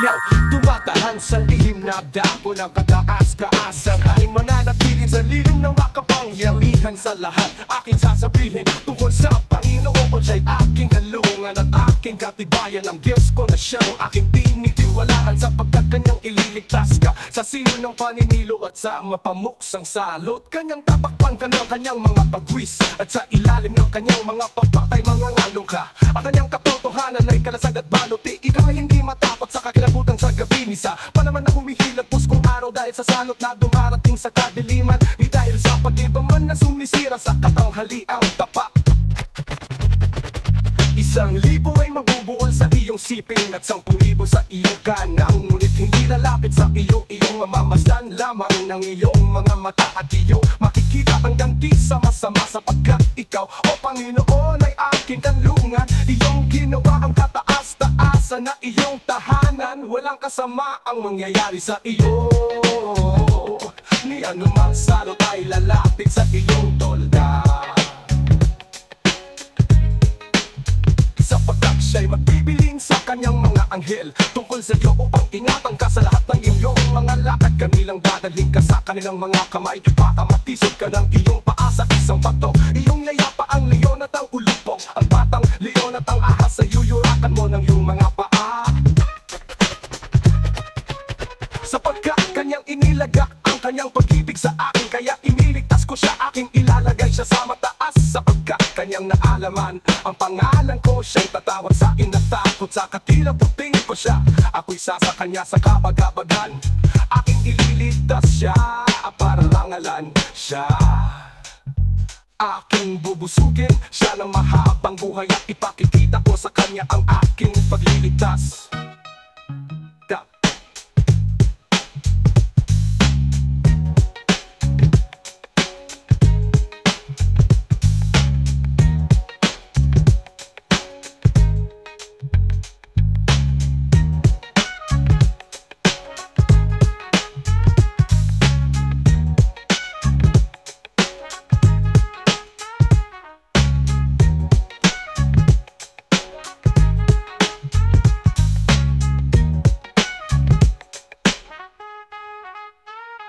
Yo, tumatahan sa lihim na dako ng kataas-kaasan ay mananatiling sa lilim ng makapangyarihan sa lahat. Aking sasabihin tungkol sa Panginoon ko, siya'y aking kalungan at aking katibayan. Ang Diyos ko na siyang aking tinitiwalaan, sapagkat kanyang ililigtas ka sa sino ng paninilo at sa mapamuksang salot. Kanyang tapakpan ka ng kanyang mga pagwis, at sa ilalim ng kanyang mga pagpatay mga ngalong ka. At kanyang katotohanan ay kalasag at baluti. Ikaw ay hindi matakot sa kakilabutan sa gabi. Misa pa naman na humihilap puskong araw dahil sa salot na dumarating sa kadiliman. Di dahil sa pag-ibaman na sumisira sa katanghaliang tapat. 1,000 ay mabubuol sa iyong siping at 10,000 sa iyong kanang. Ngunit hindi lalapit sa iyong mamamasdan lamang ng iyong mga mata. At iyong makikita ang ganti sa masama, sapagkat ikaw, o Panginoon, ay aking kanlungan. Iyong ginawa ang kataas-taasan na iyong tahanan. Walang kasama ang mangyayari sa iyo. Ni anumang salot ay lalapit sa iyong tolda, sapagkat siya'y magbibiling sa kanyang mga anghel tungkol sa iyo upang ingatan ka sa lahat ng iyong mga lakad. Kanilang dadalhin ka sa kanilang mga kamay para matisod ka ng iyong paa sa isang bato. Iyong yayapa ang leon at ang ulupong, ang batang leon at ang ahas ay yuyurakan mo ng iyong mga paa. Sapagkat kanyang inilagak ang kanyang pag-ibig sa akin, kaya iniligtas ko siya, aking ilalagay siya sa mataas. Sapagkat kanyang naalaman ang pangalan ko, siya'y tatawag sa akin na takot. Sa katilaputing ko siya, ako'y sa kanya sa kabagabagan. Aking ililigtas siya para rangalan siya. Aking bubusugin siya ng mahabang buhay at ipakikita ko sa kanya ang aking pagliligtas.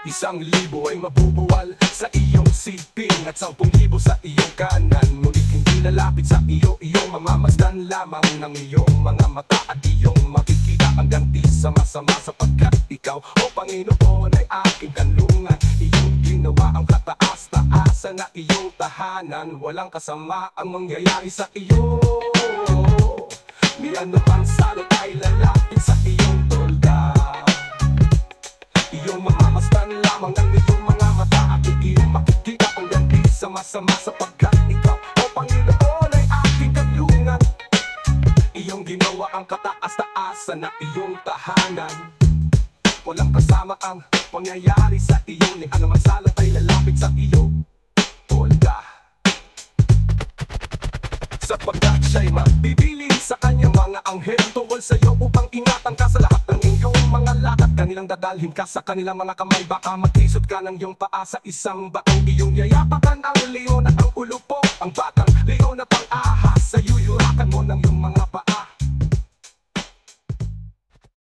Isang libo ay mabubuwal sa iyong siping at 10,000 sa iyong kanan. Ngunit hindi lalapit sa iyo, iyong mamamasdan lamang ng iyong mga mata. At iyong makikita ang ganti sa masama, sapagkat ikaw, o Panginoon, ay aking kanlungan. Iyong ginawa ang kataas-taasan na iyong tahanan. Walang kasama ang mangyayari sa iyo. Ni anumang salot ay lalapit sa iyong tolda. Iyong mamamasdan lamang ng iyong mga mata. At iyong makikita ang ganti sa masama, sapagkat ikaw, o Panginoon, ay aking kanlungan. Iyong ginawa ang kataas-taasan na iyong tahanan. Walang kasama ang pangyayari sa iyo. Ni anumang salot ay lalapit sa iyo tolda, sapagkat siya'y magbibiling sa kanyang mga anghel tungkol sa iyo upang ingatan ka sa lahat ng iyong mga lakad. Kanilang dadalhin ka sa kanilang mga kamay, baka matisod ka ng iyong paa sa isang batong. Iyong yayapakan ang leon at ang ulupong, ang batang leon at ang ahas, sa yuyurakan mo ng iyong mga paa.